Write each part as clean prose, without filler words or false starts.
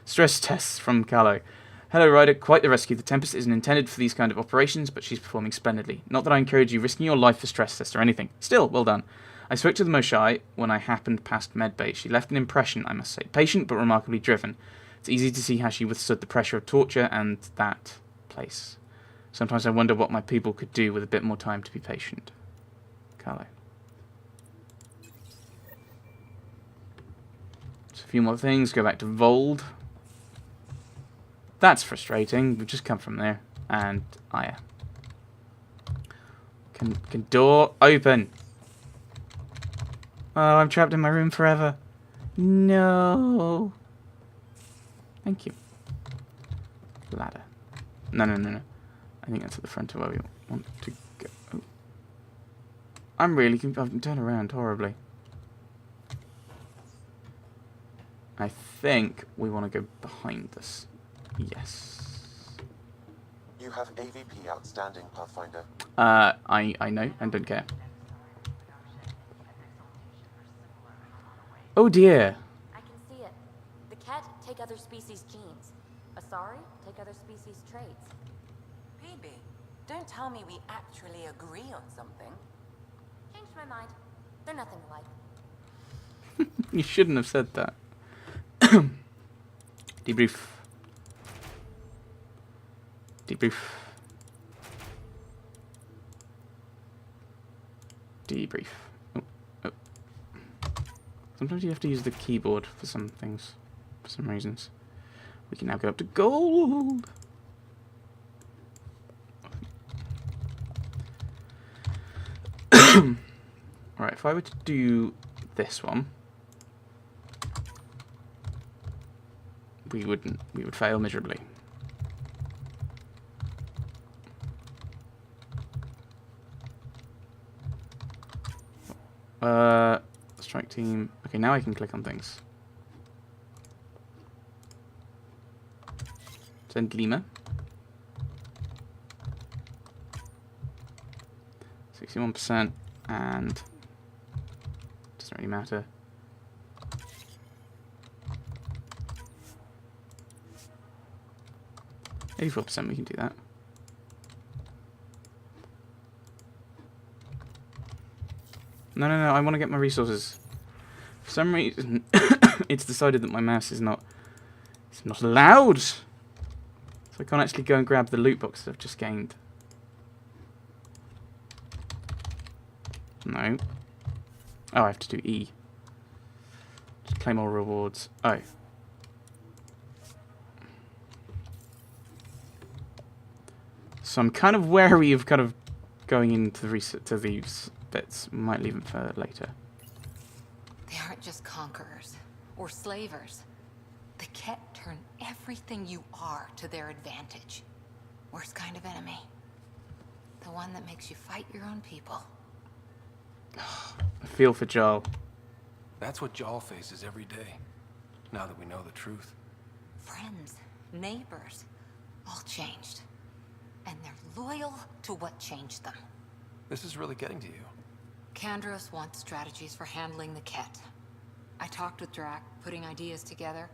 Stress tests from Callow. Hello, Ryder. Quite the rescue. The Tempest isn't intended for these kind of operations, but she's performing splendidly. Not that I encourage you risking your life for stress tests or anything. Still, well done. I spoke to the Moshai when I happened past medbay. She left an impression, I must say. Patient, but remarkably driven. It's easy to see how she withstood the pressure of torture and that place. Sometimes I wonder what my people could do with a bit more time to be patient. Callow. So a few more things. Go back to Vold. That's frustrating. We've just come from there. And, oh yeah. Can door open? Oh, I'm trapped in my room forever. No. Thank you. Ladder. No. I think that's at the front of where we want to go. Oh. I'm really I've turned around horribly. I think we want to go behind this. Yes. You have AVP outstanding, Pathfinder. I know and don't care. Oh dear. I can see it. The Ket take other species' genes. Asari take other species' traits. PB, don't tell me we actually agree on something. Changed my mind. They're nothing alike. You shouldn't have said that. Debrief. Debrief. Debrief. Oh. Sometimes you have to use the keyboard for some things, for some reasons. We can now go up to gold. Alright, if I were to do this one, we would fail miserably. Strike team. Okay, now I can click on things. Send Lima. 61%, and doesn't really matter. %, we can do that. No, I want to get my resources. For some reason, it's decided that my mouse is not allowed. So I can't actually go and grab the loot box that I've just gained. No. Oh, I have to do E. Just claim all rewards. Oh. So I'm kind of wary of kind of going into to these bits. Might leave them for later. They aren't just conquerors or slavers. The Ket turn everything you are to their advantage. Worst kind of enemy. The one that makes you fight your own people. I feel for Jarl. That's what Jarl faces every day, now that we know the truth. Friends, neighbors, all changed. And they're loyal to what changed them. This is really getting to you. Kandros wants strategies for handling the Ket. I talked with Drac, putting ideas together.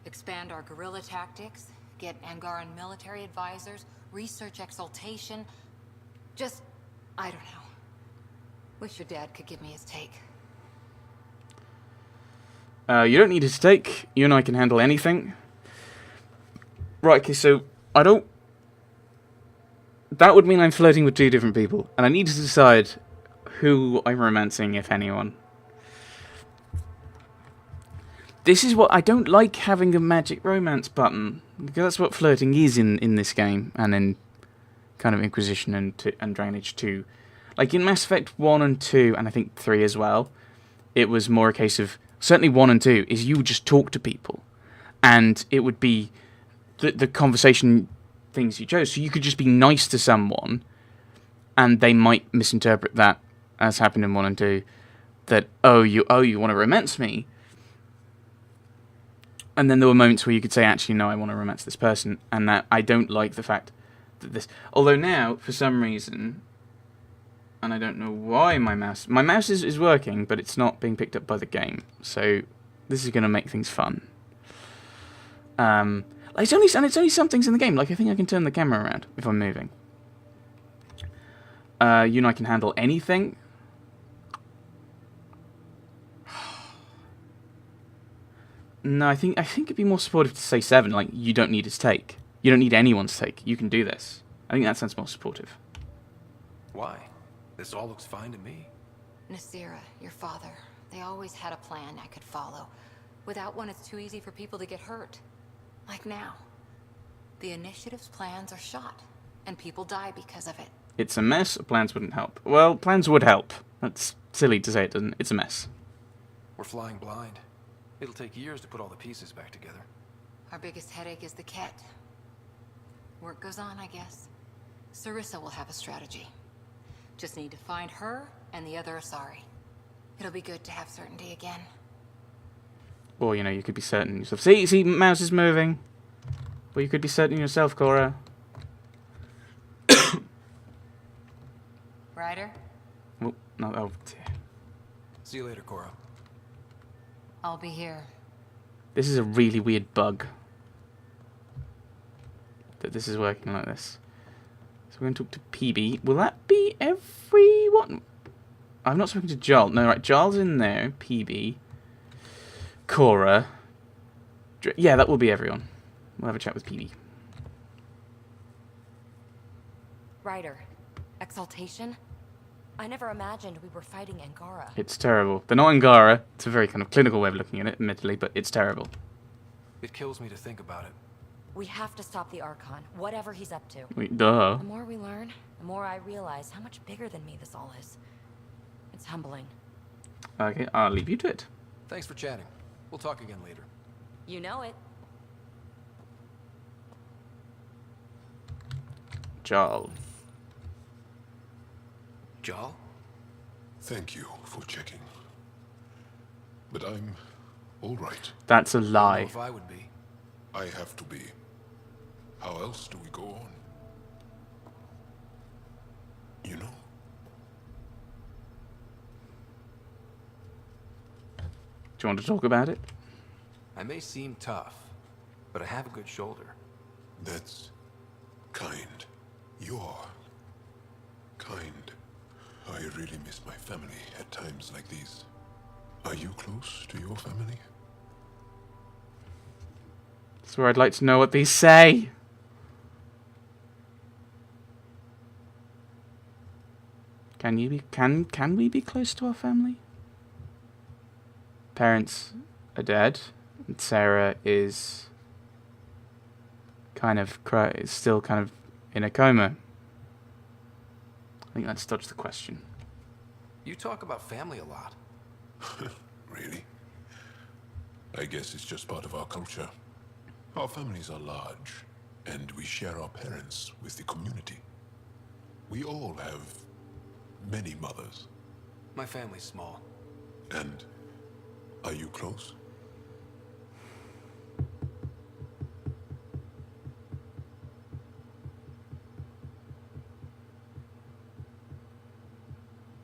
Expand our guerrilla tactics, get Angaran military advisors, research exaltation. Just, I don't know. Wish your dad could give me his take. You don't need his take. You and I can handle anything. Right, okay, so I don't... That would mean I'm flirting with two different people. And I need to decide who I'm romancing, if anyone. This is what... I don't like having a magic romance button. Because that's what flirting is in this game. And in kind of Inquisition and Dragon Age 2. Like in Mass Effect 1 and 2, and I think 3 as well, it was more a case of... Certainly 1 and 2, is you would just talk to people. And it would be the conversation... things you chose. So you could just be nice to someone and they might misinterpret that, as happened in 1 and 2, that, oh, you want to romance me. And then there were moments where you could say, actually, no, I want to romance this person. And that I don't like the fact that this... Although now, for some reason, and I don't know why my mouse is working, but it's not being picked up by the game. So this is going to make things fun. Like it's only some things in the game. Like I think I can turn the camera around if I'm moving. You and I can handle anything. No, I think it'd be more supportive to say 7. Like you don't need his take. You don't need anyone's take. You can do this. I think that sounds more supportive. Why? This all looks fine to me. Nasira, your father, they always had a plan I could follow. Without one, it's too easy for people to get hurt. Like now. The initiative's plans are shot, and people die because of it. It's a mess. Plans wouldn't help. Well, plans would help. That's silly to say it doesn't. It's a mess. We're flying blind. It'll take years to put all the pieces back together. Our biggest headache is the Ket. Work goes on, I guess. Sarissa will have a strategy. Just need to find her and the other Asari. It'll be good to have certainty again. Or, you know, you could be certain yourself. See, mouse is moving. Or you could be certain yourself, Cora. Ryder? Oh, no, oh dear. See you later, Cora. I'll be here. This is a really weird bug. That this is working like this. So we're going to talk to PB. Will that be everyone? I've not spoken to Jarl. No, right, Jarl's in there. PB. Cora. Yeah, that will be everyone. We'll have a chat with PB. Ryder, exaltation? I never imagined we were fighting Angara. It's terrible. They're not Angara. It's a very kind of clinical way of looking at it, admittedly, but it's terrible. It kills me to think about it. We have to stop the Archon, whatever he's up to. Duh. The more we learn, the more I realize how much bigger than me this all is. It's humbling. Okay, I'll leave you to it. Thanks for chatting. We'll talk again later. You know it. Jarl. Jarl? Thank you for checking. But I'm all right. That's a I don't know lie. if I would be. I have to be. How else do we go on? You know? Do you want to talk about it? I may seem tough, but I have a good shoulder. That's kind. You're kind. I really miss my family at times like these. Are you close to your family? That's where I'd like to know what these say. Can we be close to our family? Parents are dead, and Sarah is still kind of in a coma. I think that's dodged the question. You talk about family a lot. Really? I guess it's just part of our culture. Our families are large, and we share our parents with the community. We all have many mothers. My family's small. And are you close?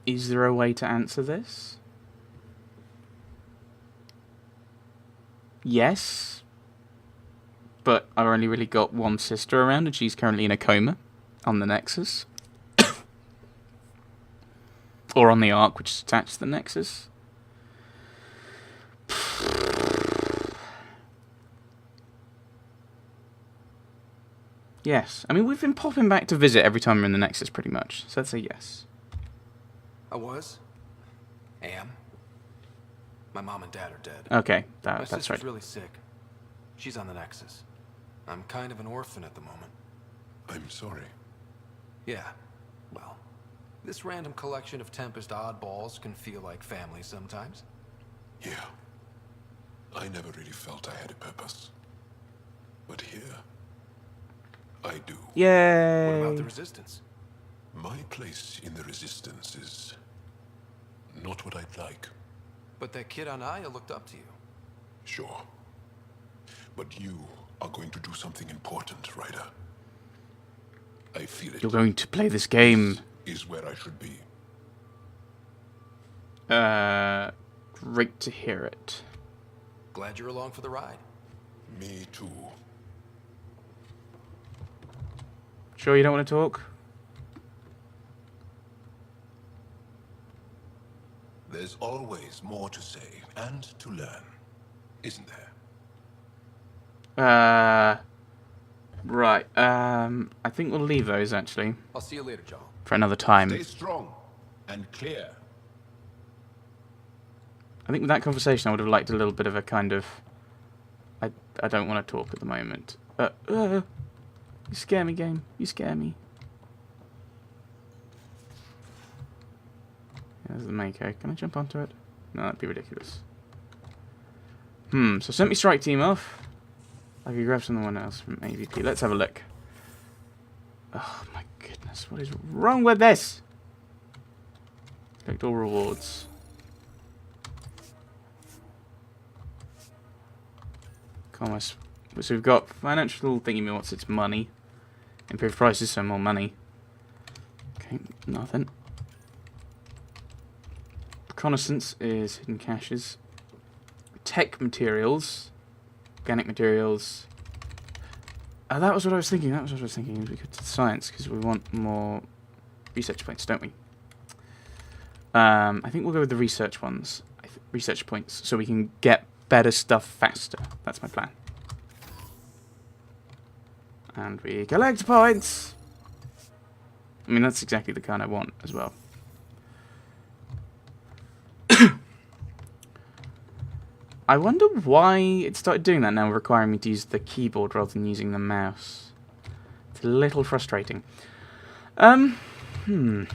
Is there a way to answer this? Yes. But I've only really got one sister around, and she's currently in a coma on the Nexus. Or on the Ark, which is attached to the Nexus. Yes. I mean, we've been popping back to visit every time we're in the Nexus, pretty much. So I'd say yes. Am. My mom and dad are dead. Okay, My that's sister's right. really sick. She's on the Nexus. I'm kind of an orphan at the moment. I'm sorry. Yeah, well, this random collection of Tempest oddballs can feel like family sometimes. Yeah. I never really felt I had a purpose. But here, I do. Yay! What about the Resistance? My place in the Resistance is not what I'd like. But that kid on Aya looked up to you. Sure. But you are going to do something important, Ryder. I feel it. You're going to play this game. This is where I should be. Great to hear it. Glad you're along for the ride. Me too. Sure you don't want to talk? There's always more to say and to learn, isn't there? Right. I think we'll leave those, actually, I'll see you later, John. for another time. Stay strong and clear. I think with that conversation, I would have liked a little bit of a kind of... I don't want to talk at the moment. You scare me, game. You scare me. There's the Mako. Can I jump onto it? No, that'd be ridiculous. So sent me strike team off. I could grab someone else from AVP. Let's have a look. Oh my goodness, what is wrong with this? Collect all rewards. Commerce. So we've got financial thingy, what's its money. Improved prices, so more money. Okay, nothing. Reconnaissance is hidden caches. Tech materials. Organic materials. That was what I was thinking. We could do science because we want more research points, don't we? I think we'll go with the research ones. Research points, so we can get better stuff faster. That's my plan. And we collect points. I mean, that's exactly the kind I want as well. I wonder why it started doing that now, requiring me to use the keyboard rather than using the mouse. It's a little frustrating. I'm kind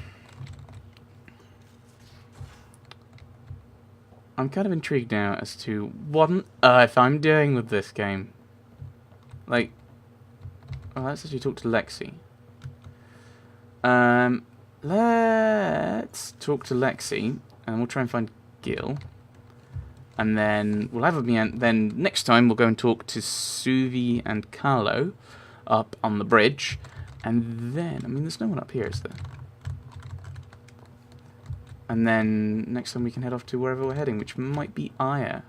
of intrigued now as to what on earth I'm doing with this game. Like, well, let's actually talk to Lexi. Let's talk to Lexi, and we'll try and find Gil. And then we'll have then next time we'll go and talk to Suvi and Carlo up on the bridge. And then, I mean, there's no one up here, is there? And then next time we can head off to wherever we're heading, which might be Aya.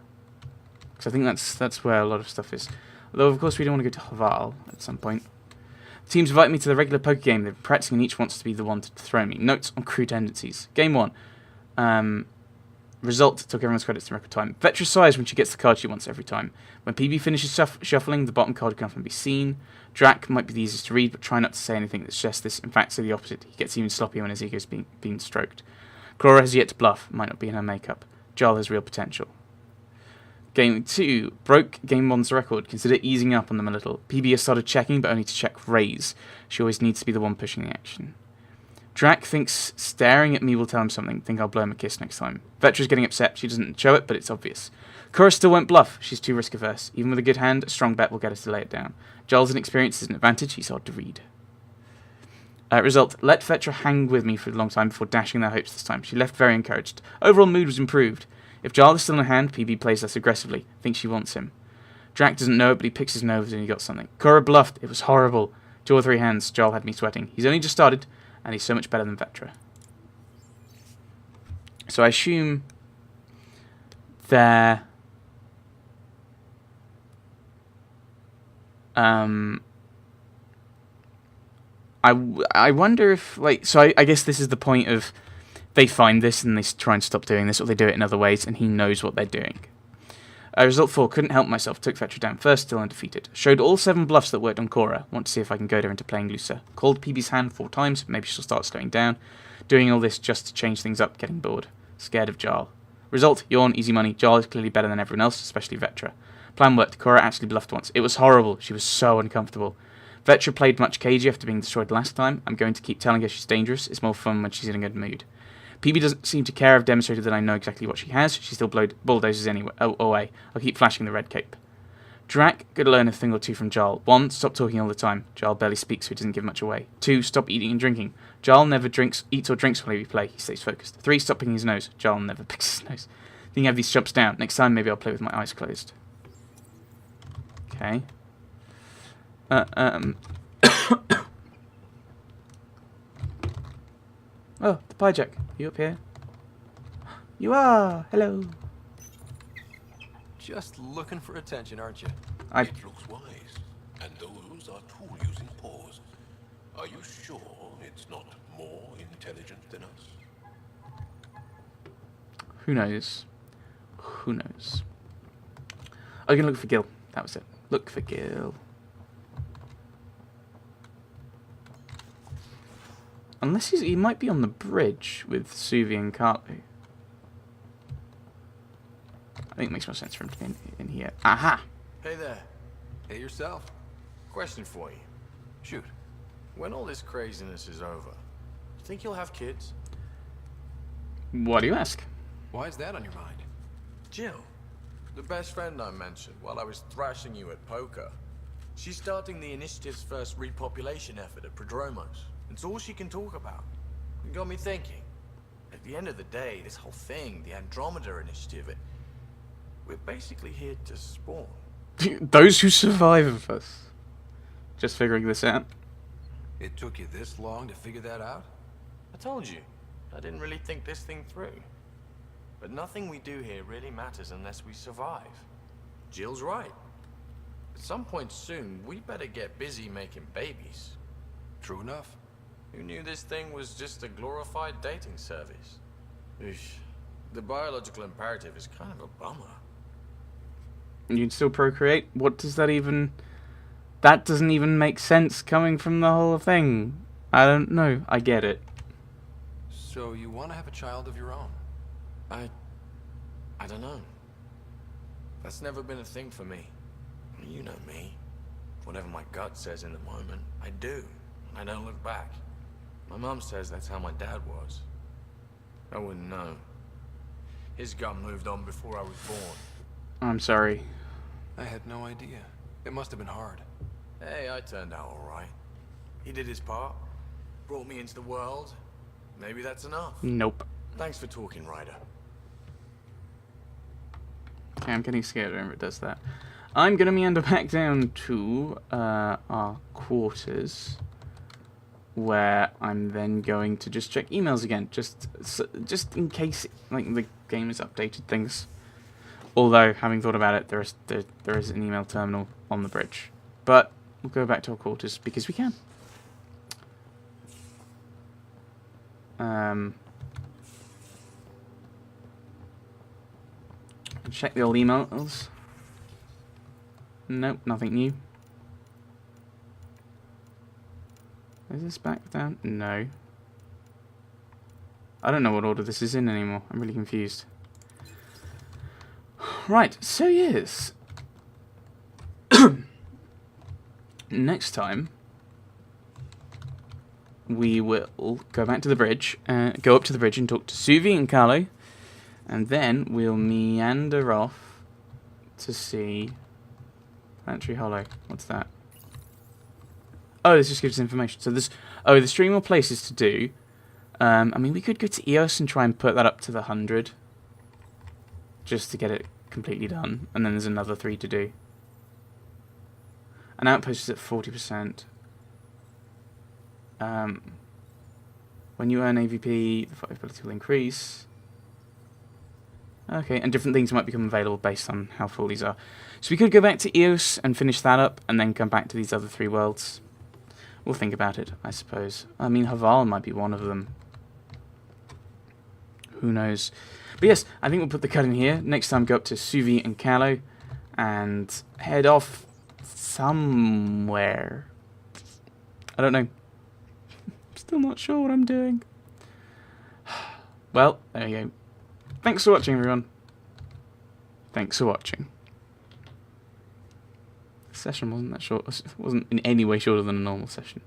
Because I think that's where a lot of stuff is. Although, of course, we don't want to go to Haval at some point. The team's invited me to the regular poker game. They've been practicing and each wants to be the one to throw me. Notes on crew tendencies. Game 1. Result took everyone's credits in record time. Vetra sighs when she gets the card she wants every time. When PB finishes shuffling, the bottom card can often be seen. Drac might be the easiest to read, but try not to say anything that suggests this. In fact, say the opposite. He gets even sloppier when his ego is being stroked. Cora has yet to bluff. Might not be in her makeup. Jarl has real potential. Game 2. Broke Game 1's record. Consider easing up on them a little. PB has started checking, but only to check raise. She always needs to be the one pushing the action. Drac thinks staring at me will tell him something. Think I'll blow him a kiss next time. Vetra's getting upset. She doesn't show it, but it's obvious. Cora still won't bluff. She's too risk averse. Even with a good hand, a strong bet will get us to lay it down. Jarl's inexperience is an advantage. He's hard to read. Result. Let Vetra hang with me for a long time before dashing their hopes this time. She left very encouraged. Overall mood was improved. If Jarl is still in her hand, PB plays less aggressively. Thinks she wants him. Drac doesn't know it, but he picks his nose and he got something. Cora bluffed. It was horrible. 2 or 3 hands. Jarl had me sweating. He's only just started. And he's so much better than Vetra. So I assume they're... I wonder if, like... So I guess this is the point of... They find this and they try and stop doing this, or they do it in other ways, and he knows what they're doing. Result 4. Couldn't help myself. Took Vetra down first, still undefeated. Showed all 7 bluffs that worked on Cora. Want to see if I can goad her into playing looser. Called PB's hand 4 times. Maybe she'll start slowing down. Doing all this just to change things up. Getting bored. Scared of Jarl. Result. Yawn. Easy money. Jarl is clearly better than everyone else, especially Vetra. Plan worked. Cora actually bluffed once. It was horrible. She was so uncomfortable. Vetra played much cagey after being destroyed last time. I'm going to keep telling her she's dangerous. It's more fun when she's in a good mood. PB doesn't seem to care. I've demonstrated that I know exactly what she has. She still bulldozes anyway. Away. I'll keep flashing the red cape. Drac could learn a thing or 2 from Jarl. 1. Stop talking all the time. Jarl barely speaks, so he doesn't give much away. 2. Stop eating and drinking. Jarl never eats or drinks while we play. He stays focused. 3. Stop picking his nose. Jarl never picks his nose. I think I have these jumps down. Next time, maybe I'll play with my eyes closed. Okay. Oh, the Pyjack. You up here? You are! Hello! Just looking for attention, aren't you? It looks wise, and those are tool-using paws. Are you sure it's not more intelligent than us? Who knows? Who knows? I'm gonna look for Gil. That was it. Look for Gil. Unless he might be on the bridge with Suvi and Carlo. I think it makes more sense for him to be in here. Aha! Hey there. Hey yourself. Question for you. Shoot. When all this craziness is over, you think you'll have kids? Why do you ask? Why is that on your mind? Jill, the best friend I mentioned while I was thrashing you at poker. She's starting the initiative's first repopulation effort at Prodromos. It's all she can talk about. It got me thinking. At the end of the day, this whole thing, the Andromeda initiative, we're basically here to spawn. Those who survive us. Just figuring this out. It took you this long to figure that out? I told you, I didn't really think this thing through. But nothing we do here really matters unless we survive. Jill's right. At some point soon, we better get busy making babies. True enough. Who knew this thing was just a glorified dating service? Eesh. The biological imperative is kind of a bummer. You can still procreate? What does that even... That doesn't even make sense coming from the whole thing. I don't know. I get it. So you want to have a child of your own? I don't know. That's never been a thing for me. You know me. Whatever my gut says in the moment, I do. I don't look back. My mom says that's how my dad was. I wouldn't know. His gut moved on before I was born. I'm sorry. I had no idea. It must have been hard. Hey, I turned out all right. He did his part. Brought me into the world. Maybe that's enough. Nope. Thanks for talking, Ryder. Okay, I'm getting scared whenever it does that. I'm going to meander back down to our quarters, where I'm then going to just check emails again, just in case like the game has updated things. Although, having thought about it, there is an email terminal on the bridge. But we'll go back to our quarters because we can. Check the old emails. Nope, nothing new. Is this back down? No. I don't know what order this is in anymore. I'm really confused. Right, so yes. Next time, we will go back to the bridge, go up to the bridge and talk to Suvi and Carlo, and then we'll meander off to see Planetary Hollow. What's that? Oh, this just gives us information. So there's there's 3 more places to do. I mean, we could go to EOS and try and put that up to the 100, just to get it completely done, and then there's another 3 to do. An outpost is at 40%. When you earn AVP, the fighting will increase. Okay, and different things might become available based on how full these are. So we could go back to EOS and finish that up, and then come back to these other 3 worlds. We'll think about it, I suppose. I mean, Haval might be one of them. Who knows? But yes, I think we'll put the cut in here. Next time, go up to Suvi and Carlo, and head off somewhere. I don't know. Still not sure what I'm doing. Well, there you go. Thanks for watching, everyone. Thanks for watching. The session wasn't that short. It wasn't in any way shorter than a normal session.